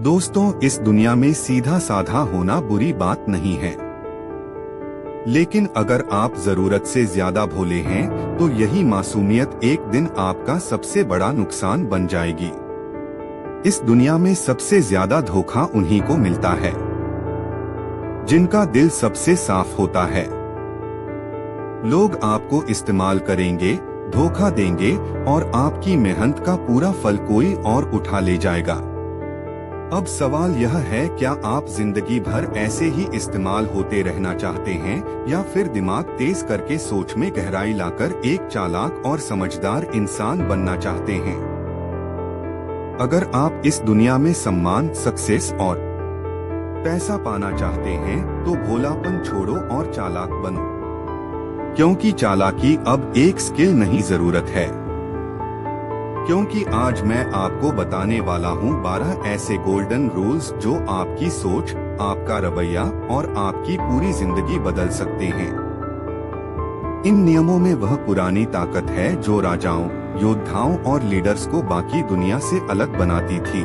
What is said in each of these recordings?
दोस्तों, इस दुनिया में सीधा साधा होना बुरी बात नहीं है, लेकिन अगर आप जरूरत से ज्यादा भोले हैं तो यही मासूमियत एक दिन आपका सबसे बड़ा नुकसान बन जाएगी। इस दुनिया में सबसे ज्यादा धोखा उन्हीं को मिलता है जिनका दिल सबसे साफ होता है। लोग आपको इस्तेमाल करेंगे, धोखा देंगे और आपकी मेहनत का पूरा फल कोई और उठा ले जाएगा। अब सवाल यह है, क्या आप जिंदगी भर ऐसे ही इस्तेमाल होते रहना चाहते हैं या फिर दिमाग तेज करके सोच में गहराई लाकर एक चालाक और समझदार इंसान बनना चाहते हैं? अगर आप इस दुनिया में सम्मान, सक्सेस और पैसा पाना चाहते हैं तो भोलापन छोड़ो और चालाक बनो, क्योंकि चालाकी अब एक स्किल नहीं जरूरत है। क्योंकि आज मैं आपको बताने वाला हूँ 12 ऐसे गोल्डन रूल्स जो आपकी सोच, आपका रवैया और आपकी पूरी जिंदगी बदल सकते हैं। इन नियमों में वह पुरानी ताकत है जो राजाओं, योद्धाओं और लीडर्स को बाकी दुनिया से अलग बनाती थी।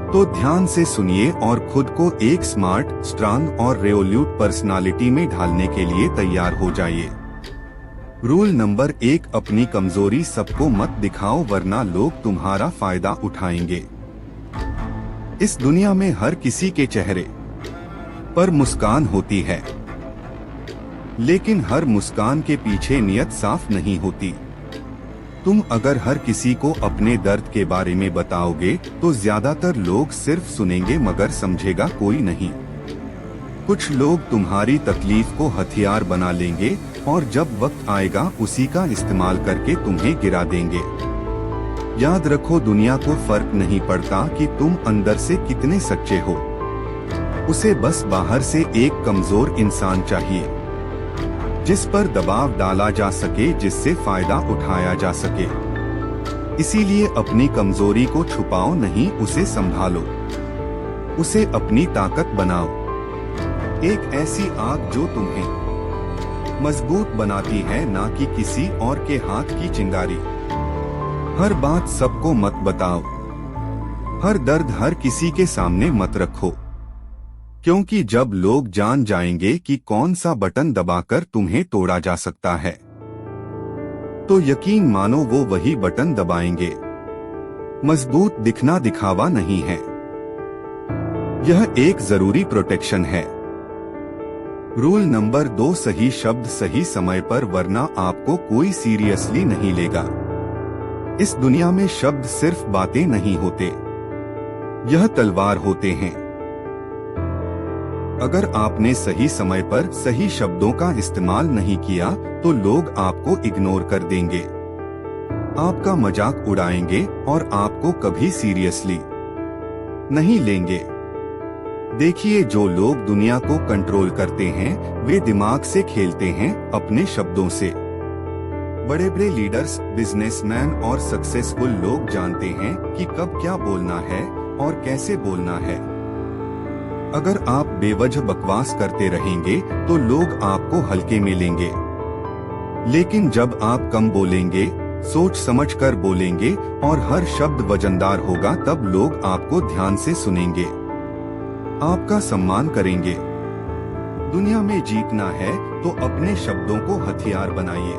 तो ध्यान से सुनिए और खुद को एक स्मार्ट, स्ट्रांग और रेवोल्यूट पर्सनालिटी में ढालने के लिए तैयार हो जाइए। रूल नंबर 1, अपनी कमजोरी सबको मत दिखाओ वरना लोग तुम्हारा फायदा उठाएंगे। इस दुनिया में हर किसी के चेहरे पर मुस्कान होती है, लेकिन हर मुस्कान के पीछे नियत साफ नहीं होती। तुम अगर हर किसी को अपने दर्द के बारे में बताओगे तो ज्यादातर लोग सिर्फ सुनेंगे मगर समझेगा कोई नहीं। कुछ लोग तुम्हारी तकलीफ को हथियार बना लेंगे और जब वक्त आएगा उसी का इस्तेमाल करके तुम्हें गिरा देंगे। याद रखो, दुनिया को फर्क नहीं पड़ता कि तुम अंदर से कितने सच्चे हो, उसे बस बाहर से एक कमजोर इंसान चाहिए जिस पर दबाव डाला जा सके, जिससे फायदा उठाया जा सके। इसीलिए अपनी कमजोरी को छुपाओ नहीं, उसे संभालो, उसे अपनी ताकत बनाओ। एक ऐसी आग जो तुम्हें मजबूत बनाती है, ना कि किसी और के हाथ की चिंगारी। हर बात सबको मत बताओ, हर दर्द हर किसी के सामने मत रखो, क्योंकि जब लोग जान जाएंगे कि कौन सा बटन दबाकर तुम्हें तोड़ा जा सकता है तो यकीन मानो वो वही बटन दबाएंगे। मजबूत दिखना दिखावा नहीं है, यह एक जरूरी प्रोटेक्शन है। रूल नंबर 2, सही शब्द सही समय पर वरना आपको कोई सीरियसली नहीं लेगा। इस दुनिया में शब्द सिर्फ बातें नहीं होते, यह तलवार होते हैं। अगर आपने सही समय पर सही शब्दों का इस्तेमाल नहीं किया तो लोग आपको इग्नोर कर देंगे, आपका मजाक उड़ाएंगे और आपको कभी सीरियसली नहीं लेंगे। देखिए, जो लोग दुनिया को कंट्रोल करते हैं वे दिमाग से खेलते हैं, अपने शब्दों से। बड़े बड़े लीडर्स, बिजनेसमैन और सक्सेसफुल लोग जानते हैं कि कब क्या बोलना है और कैसे बोलना है। अगर आप बेवजह बकवास करते रहेंगे तो लोग आपको हल्के में लेंगे, लेकिन जब आप कम बोलेंगे, सोच समझकर बोलेंगे और हर शब्द वजनदार होगा, तब लोग आपको ध्यान से सुनेंगे, आपका सम्मान करेंगे। दुनिया में जीतना है तो अपने शब्दों को हथियार बनाइए।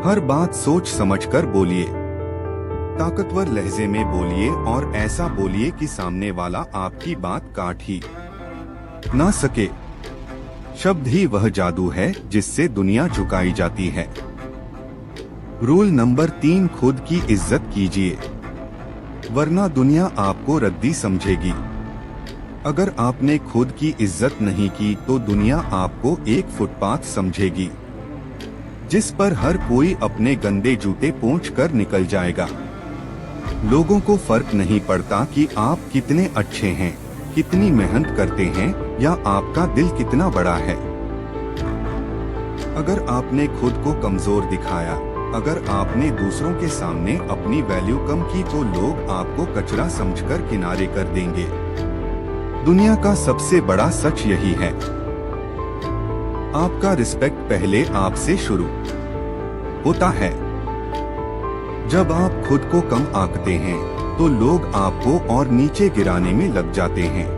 हर बात सोच समझकर बोलिए, ताकतवर लहजे में बोलिए और ऐसा बोलिए कि सामने वाला आपकी बात काट ही ना सके। शब्द ही वह जादू है जिससे दुनिया झुकाई जाती है। रूल नंबर 3, खुद की इज्जत कीजिए वरना दुनिया आपको रद्दी समझेगी। अगर आपने खुद की इज्जत नहीं की तो दुनिया आपको एक फुटपाथ समझेगी जिस पर हर कोई अपने गंदे जूते पोंछ कर निकल जाएगा। लोगों को फर्क नहीं पड़ता कि आप कितने अच्छे हैं, कितनी मेहनत करते हैं या आपका दिल कितना बड़ा है। अगर आपने खुद को कमजोर दिखाया, अगर आपने दूसरों के सामने अपनी वैल्यू कम की तो लोग आपको कचरा समझकर किनारे कर देंगे। दुनिया का सबसे बड़ा सच यही है, आपका रिस्पेक्ट पहले आपसे शुरू होता है। जब आप खुद को कम आंकते हैं तो लोग आपको और नीचे गिराने में लग जाते हैं।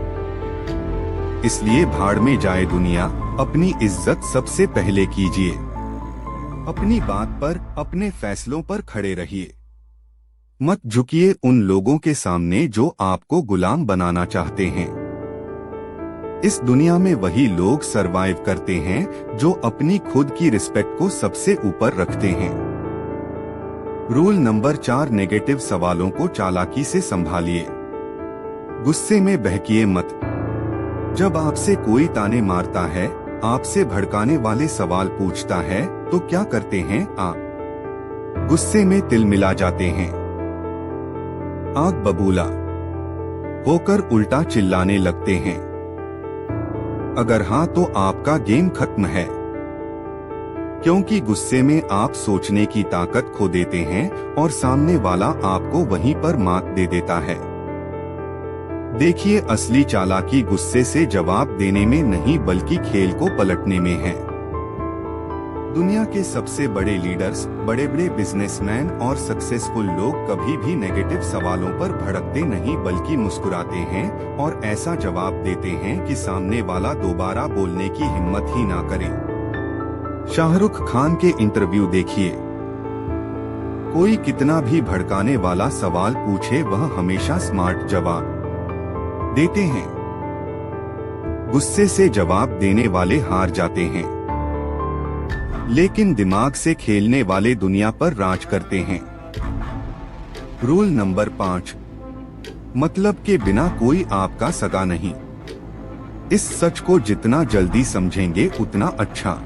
इसलिए भाड़ में जाए दुनिया, अपनी इज्जत सबसे पहले कीजिए। अपनी बात पर, अपने फैसलों पर खड़े रहिए। मत झुकिए उन लोगों के सामने जो आपको गुलाम बनाना चाहते हैं। इस दुनिया में वही लोग सरवाइव करते हैं जो अपनी खुद की रिस्पेक्ट को सबसे ऊपर रखते हैं। रूल नंबर 4, नेगेटिव सवालों को चालाकी से संभालिए। गुस्से में बहकिए मत। जब आपसे कोई ताने मारता है, आपसे भड़काने वाले सवाल पूछता है, तो क्या करते हैं आप? गुस्से में तिलमिला जाते हैं। आग बबूला होकर उल्टा चिल्लाने लगते हैं। अगर हाँ, तो आपका गेम खत्म है, क्योंकि गुस्से में आप सोचने की ताकत खो देते हैं और सामने वाला आपको वहीं पर मात दे देता है। देखिए, असली चालाकी गुस्से से जवाब देने में नहीं बल्कि खेल को पलटने में है। दुनिया के सबसे बड़े लीडर्स, बड़े बड़े बिजनेसमैन और सक्सेसफुल लोग कभी भी नेगेटिव सवालों पर भड़कते नहीं बल्कि मुस्कुराते हैं और ऐसा जवाब देते हैं कि सामने वाला दोबारा बोलने की हिम्मत ही ना करे। शाहरुख खान के इंटरव्यू देखिए। कोई कितना भी भड़काने वाला सवाल पूछे, वह हमेशा स्मार्ट जवाब देते हैं। गुस्से से जवाब देने वाले हार जाते हैं, लेकिन दिमाग से खेलने वाले दुनिया पर राज करते हैं। रूल नंबर 5, मतलब के बिना कोई आपका सगा नहीं। इस सच को जितना जल्दी समझेंगे उतना अच्छा।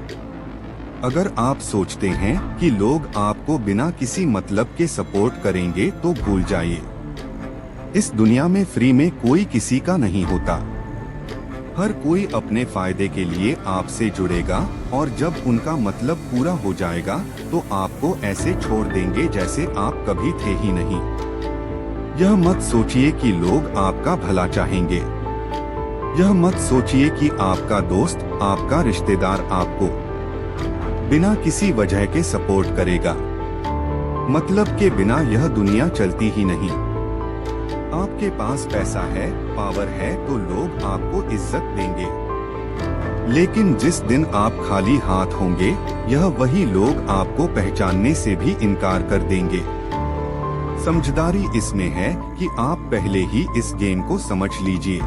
अगर आप सोचते हैं कि लोग आपको बिना किसी मतलब के सपोर्ट करेंगे, तो भूल जाइए। इस दुनिया में फ्री में कोई किसी का नहीं होता। हर कोई अपने फायदे के लिए आपसे जुड़ेगा और जब उनका मतलब पूरा हो जाएगा तो आपको ऐसे छोड़ देंगे जैसे आप कभी थे ही नहीं। यह मत सोचिए कि लोग आपका भला चाहेंगे। यह मत सोचिए कि आपका दोस्त, आपका रिश्तेदार आपको बिना किसी वजह के सपोर्ट करेगा। मतलब के बिना यह दुनिया चलती ही नहीं। आपके पास पैसा है, पावर है, तो लोग आपको इज्जत देंगे, लेकिन जिस दिन आप खाली हाथ होंगे, यह वही लोग आपको पहचानने से भी इनकार कर देंगे। समझदारी इसमें है कि आप पहले ही इस गेम को समझ लीजिए।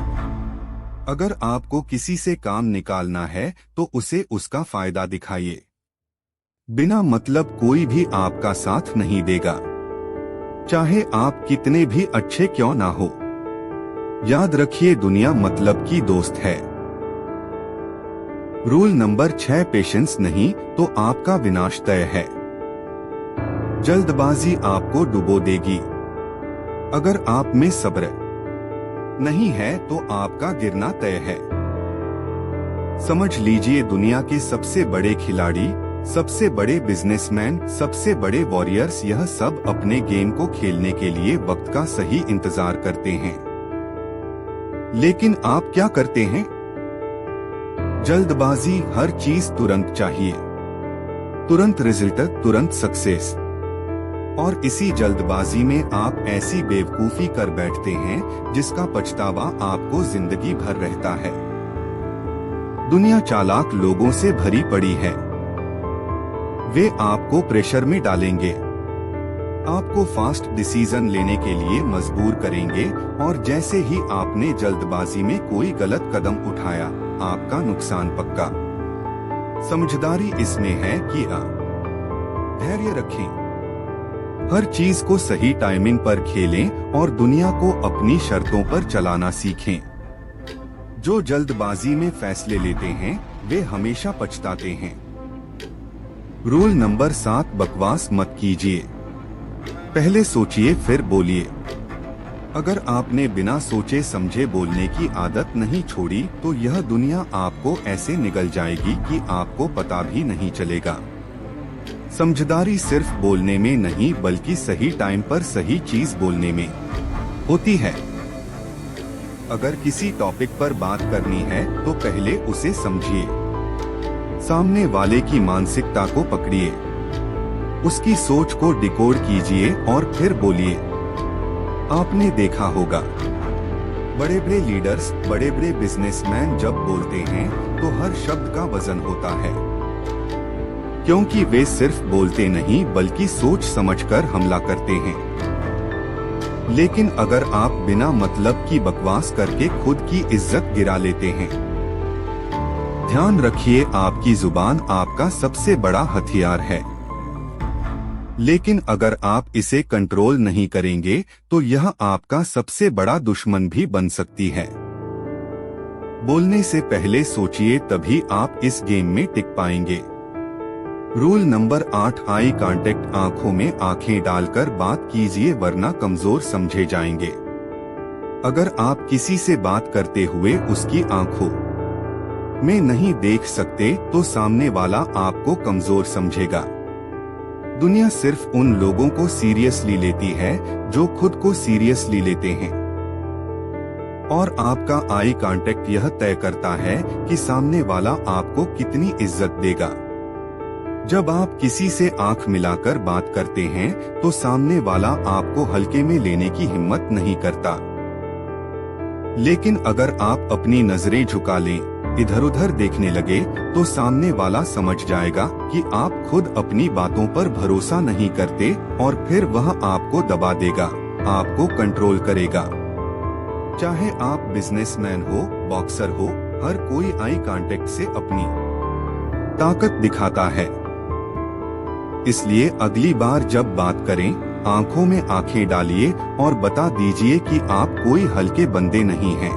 अगर आपको किसी से काम निकालना है तो उसे उसका फायदा दिखाइए। बिना मतलब कोई भी आपका साथ नहीं देगा, चाहे आप कितने भी अच्छे क्यों ना हो। याद रखिए, दुनिया मतलब की दोस्त है। रूल नंबर 6, पेशेंस नहीं तो आपका विनाश तय है। जल्दबाजी आपको डुबो देगी। अगर आप में सब्र नहीं है तो आपका गिरना तय है। समझ लीजिए, दुनिया के सबसे बड़े खिलाड़ी, सबसे बड़े बिजनेसमैन, सबसे बड़े वॉरियर्स, यह सब अपने गेम को खेलने के लिए वक्त का सही इंतजार करते हैं। लेकिन आप क्या करते हैं? जल्दबाजी, हर चीज तुरंत चाहिए, तुरंत रिजल्ट, तुरंत सक्सेस। और इसी जल्दबाजी में आप ऐसी बेवकूफी कर बैठते हैं जिसका पछतावा आपको जिंदगी भर रहता है। दुनिया चालाक लोगों से भरी पड़ी है। वे आपको प्रेशर में डालेंगे, आपको फास्ट डिसीजन लेने के लिए मजबूर करेंगे और जैसे ही आपने जल्दबाजी में कोई गलत कदम उठाया, आपका नुकसान पक्का। समझदारी इसमें है कि धैर्य रखें, हर चीज को सही टाइमिंग पर खेलें और दुनिया को अपनी शर्तों पर चलाना सीखें। जो जल्दबाजी में फैसले लेते हैं वे हमेशा पछताते हैं। रूल नंबर 7, बकवास मत कीजिए। पहले सोचिए फिर बोलिए। अगर आपने बिना सोचे समझे बोलने की आदत नहीं छोड़ी तो यह दुनिया आपको ऐसे निगल जाएगी कि आपको पता भी नहीं चलेगा। समझदारी सिर्फ बोलने में नहीं बल्कि सही टाइम पर सही चीज बोलने में होती है। अगर किसी टॉपिक पर बात करनी है तो पहले उसे समझिए, सामने वाले की मानसिकता को पकड़िए, उसकी सोच को डिकोड कीजिए और फिर बोलिए। आपने देखा होगा, बड़े बड़े लीडर्स, बड़े बड़े बिजनेसमैन जब बोलते हैं तो हर शब्द का वजन होता है, क्योंकि वे सिर्फ बोलते नहीं बल्कि सोच समझकर हमला करते हैं। लेकिन अगर आप बिना मतलब की बकवास करके खुद की इज्जत गिरा लेते हैं, ध्यान रखिए आपकी जुबान आपका सबसे बड़ा हथियार है। लेकिन अगर आप इसे कंट्रोल नहीं करेंगे तो यह आपका सबसे बड़ा दुश्मन भी बन सकती है। बोलने से पहले सोचिए, तभी आप इस गेम में टिक पाएंगे। रूल नंबर 8, आई कांटेक्ट, आंखों में आंखें डालकर बात कीजिए वरना कमजोर समझे जाएंगे। अगर आप किसी से बात करते हुए उसकी आंखों में नहीं देख सकते तो सामने वाला आपको कमजोर समझेगा। दुनिया सिर्फ उन लोगों को सीरियसली लेती है जो खुद को सीरियसली लेते हैं, और आपका आई कांटेक्ट यह तय करता है कि सामने वाला आपको कितनी इज्जत देगा। जब आप किसी से आंख मिलाकर बात करते हैं तो सामने वाला आपको हल्के में लेने की हिम्मत नहीं करता। लेकिन अगर आप अपनी नजरें झुका लें, इधर उधर देखने लगे, तो सामने वाला समझ जाएगा कि आप खुद अपनी बातों पर भरोसा नहीं करते और फिर वह आपको दबा देगा, आपको कंट्रोल करेगा। चाहे आप बिजनेसमैन हो, बॉक्सर हो, हर कोई आई कांटेक्ट से अपनी ताकत दिखाता है। इसलिए अगली बार जब बात करें, आंखों में आंखें डालिए और बता दीजिए कि आप कोई हल्के बंदे नहीं हैं।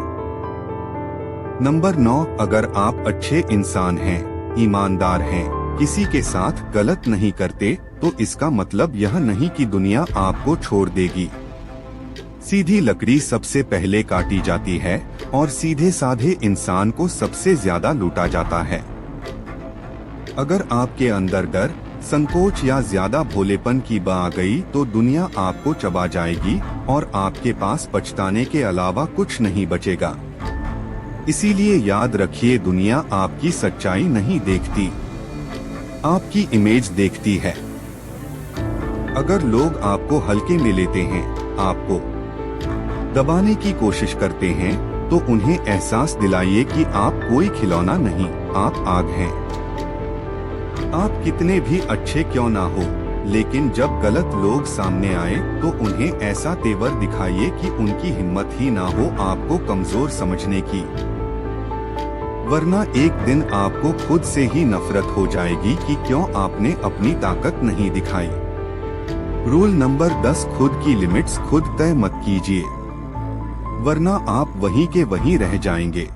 नंबर 9, अगर आप अच्छे इंसान हैं, ईमानदार हैं, किसी के साथ गलत नहीं करते, तो इसका मतलब यह नहीं कि दुनिया आपको छोड़ देगी। सीधी लकड़ी सबसे पहले काटी जाती है और सीधे साधे इंसान को सबसे ज्यादा लूटा जाता है। अगर आपके अंदर डर, संकोच या ज्यादा भोलेपन की बात आ गई तो दुनिया आपको चबा जाएगी और आपके पास पछताने के अलावा कुछ नहीं बचेगा। इसीलिए याद रखिए, दुनिया आपकी सच्चाई नहीं देखती, आपकी इमेज देखती है। अगर लोग आपको हल्के में लेते हैं, आपको दबाने की कोशिश करते हैं, तो उन्हें एहसास दिलाइए कि आप कोई खिलौना नहीं, आप आग हैं। आप कितने भी अच्छे क्यों ना हो, लेकिन जब गलत लोग सामने आए तो उन्हें ऐसा तेवर दिखाइए कि उनकी हिम्मत ही ना हो आपको कमजोर समझने की, वरना एक दिन आपको खुद से ही नफरत हो जाएगी कि क्यों आपने अपनी ताकत नहीं दिखाई। रूल नंबर 10, खुद की लिमिट्स खुद तय मत कीजिए, वरना आप वहीं के वहीं रह जाएंगे।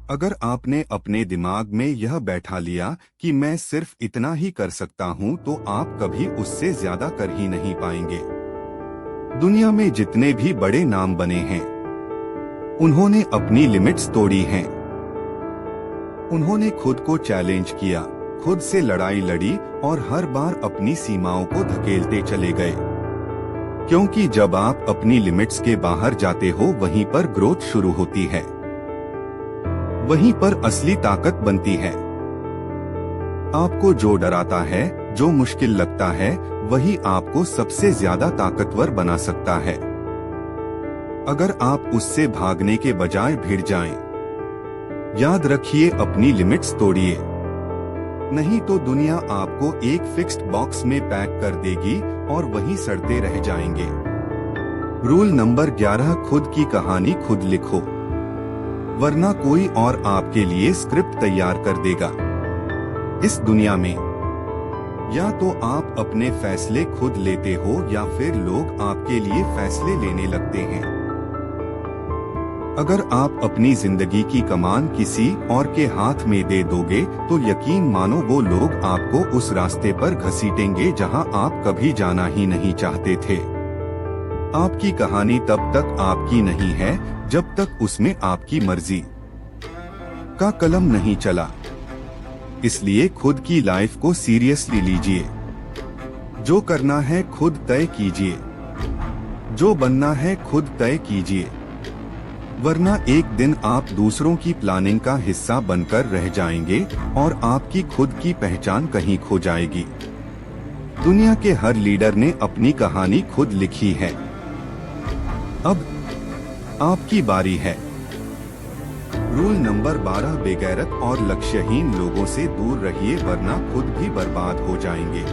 अगर आपने अपने दिमाग में यह बैठा लिया कि मैं सिर्फ इतना ही कर सकता हूं, तो आप कभी उससे ज्यादा कर ही नहीं पाएंगे। दुनिया में जितने भी बड़े नाम बने हैं, उन्होंने अपनी लिमिट्स तोड़ी हैं। उन्होंने खुद को चैलेंज किया, खुद से लड़ाई लड़ी और हर बार अपनी सीमाओं को धकेलते चले गए। क्योंकि जब आप अपनी लिमिट्स के बाहर जाते हो, वहीं पर ग्रोथ शुरू होती है, वहीं पर असली ताकत बनती है। आपको जो डराता है, जो मुश्किल लगता है, वही आपको सबसे ज्यादा ताकतवर बना सकता है। अगर आप उससे भागने के बजाय भिड़ जाएं, याद रखिए अपनी लिमिट्स तोड़िए, नहीं तो दुनिया आपको एक फिक्स्ड बॉक्स में पैक कर देगी और वहीं सड़ते रह जाएंगे। रूल नंबर 11, खुद की कहानी खुद लिखो, वरना कोई और आपके लिए स्क्रिप्ट तैयार कर देगा। इस दुनिया में या तो आप अपने फैसले खुद लेते हो या फिर लोग आपके लिए फैसले लेने लगते हैं। अगर आप अपनी जिंदगी की कमान किसी और के हाथ में दे दोगे तो यकीन मानो वो लोग आपको उस रास्ते पर घसीटेंगे जहां आप कभी जाना ही नहीं चाहते थे। आपकी कहानी तब तक आपकी नहीं है जब तक उसमें आपकी मर्जी का कलम नहीं चला। इसलिए खुद की लाइफ को सीरियसली लीजिए। जो करना है खुद तय कीजिए, जो बनना है खुद तय कीजिए, वरना एक दिन आप दूसरों की प्लानिंग का हिस्सा बनकर रह जाएंगे और आपकी खुद की पहचान कहीं खो जाएगी। दुनिया के हर लीडर ने अपनी कहानी खुद लिखी है। अब आपकी बारी है। रूल नंबर 12, बेगैरत और लक्ष्यहीन लोगों से दूर रहिए वरना खुद भी बर्बाद हो जाएंगे।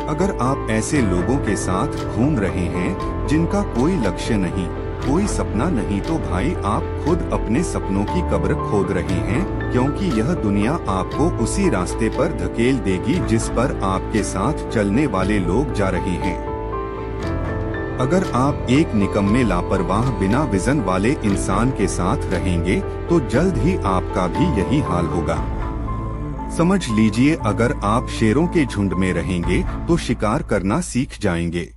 अगर आप ऐसे लोगों के साथ घूम रहे हैं जिनका कोई लक्ष्य नहीं, कोई सपना नहीं, तो भाई आप खुद अपने सपनों की कब्र खोद रहे हैं, क्योंकि यह दुनिया आपको उसी रास्ते पर धकेल देगी जिस पर आपके साथ चलने वाले लोग जा रहे हैं। अगर आप एक निकम्मे, लापरवाह, बिना विजन वाले इंसान के साथ रहेंगे तो जल्द ही आपका भी यही हाल होगा। समझ लीजिए, अगर आप शेरों के झुंड में रहेंगे तो शिकार करना सीख जाएंगे,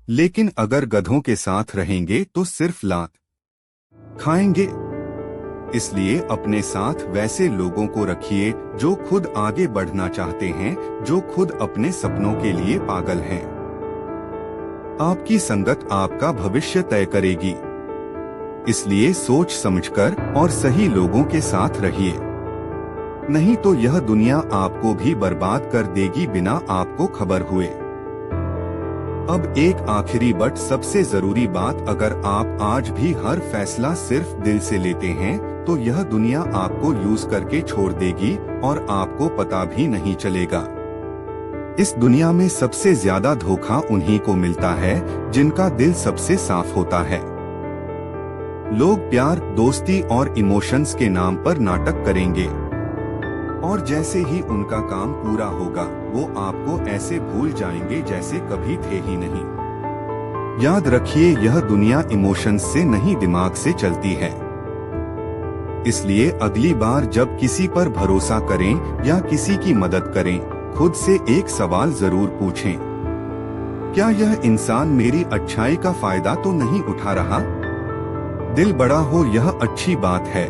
लेकिन अगर गधों के साथ रहेंगे तो सिर्फ लात खाएंगे। इसलिए अपने साथ वैसे लोगों को रखिए जो खुद आगे बढ़ना चाहते हैं, जो खुद अपने सपनों के लिए पागल हैं। आपकी संगत आपका भविष्य तय करेगी, इसलिए सोच समझकर और सही लोगों के साथ रहिए, नहीं तो यह दुनिया आपको भी बर्बाद कर देगी बिना आपको खबर हुए। अब एक आखिरी बट सबसे जरूरी बात, अगर आप आज भी हर फैसला सिर्फ दिल से लेते हैं तो यह दुनिया आपको यूज करके छोड़ देगी और आपको पता भी नहीं चलेगा। इस दुनिया में सबसे ज्यादा धोखा उन्हीं को मिलता है जिनका दिल सबसे साफ होता है। लोग प्यार, दोस्ती और इमोशंस के नाम पर नाटक करेंगे और जैसे ही उनका काम पूरा होगा वो आपको ऐसे भूल जाएंगे जैसे कभी थे ही नहीं। याद रखिए, यह दुनिया इमोशंस से नहीं, दिमाग से चलती है। इसलिए अगली बार जब किसी पर भरोसा करें या किसी की मदद करें, खुद से एक सवाल जरूर पूछें, क्या यह इंसान मेरी अच्छाई का फायदा तो नहीं उठा रहा? दिल बड़ा हो यह अच्छी बात है,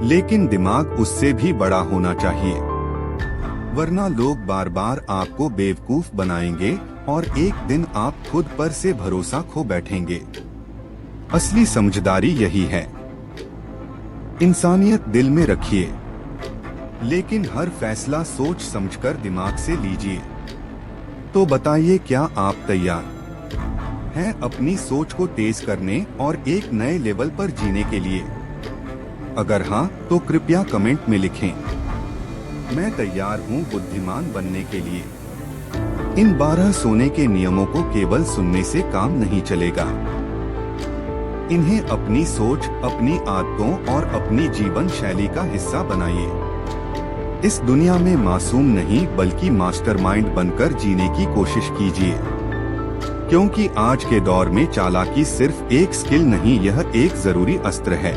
लेकिन दिमाग उससे भी बड़ा होना चाहिए, वरना लोग बार बार आपको बेवकूफ बनाएंगे और एक दिन आप खुद पर से भरोसा खो बैठेंगे। असली समझदारी यही है। इंसानियत दिल में रखिए, लेकिन हर फैसला सोच समझकर दिमाग से लीजिए। तो बताइए, क्या आप तैयार हैं अपनी सोच को तेज करने और एक नए लेवल पर जीने के लिए? अगर हाँ, तो कृपया कमेंट में लिखें, मैं तैयार हूँ बुद्धिमान बनने के लिए। इन 12 सोने के नियमों को केवल सुनने से काम नहीं चलेगा। इन्हें अपनी सोच, अपनी आदतों और अपनी जीवन शैली का हिस्सा बनाइए। इस दुनिया में मासूम नहीं बल्कि मास्टरमाइंड बनकर जीने की कोशिश कीजिए, क्योंकि आज के दौर में चालाकी सिर्फ एक स्किल नहीं, यह एक जरूरी अस्त्र है।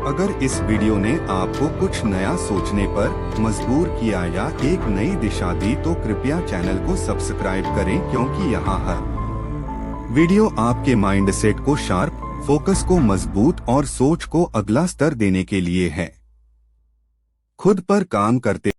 अगर इस वीडियो ने आपको कुछ नया सोचने पर मजबूर किया या एक नई दिशा दी तो कृपया चैनल को सब्सक्राइब करें, क्योंकि यहाँ हर वीडियो आपके माइंडसेट को शार्प, फोकस को मजबूत और सोच को अगला स्तर देने के लिए है। खुद पर काम करते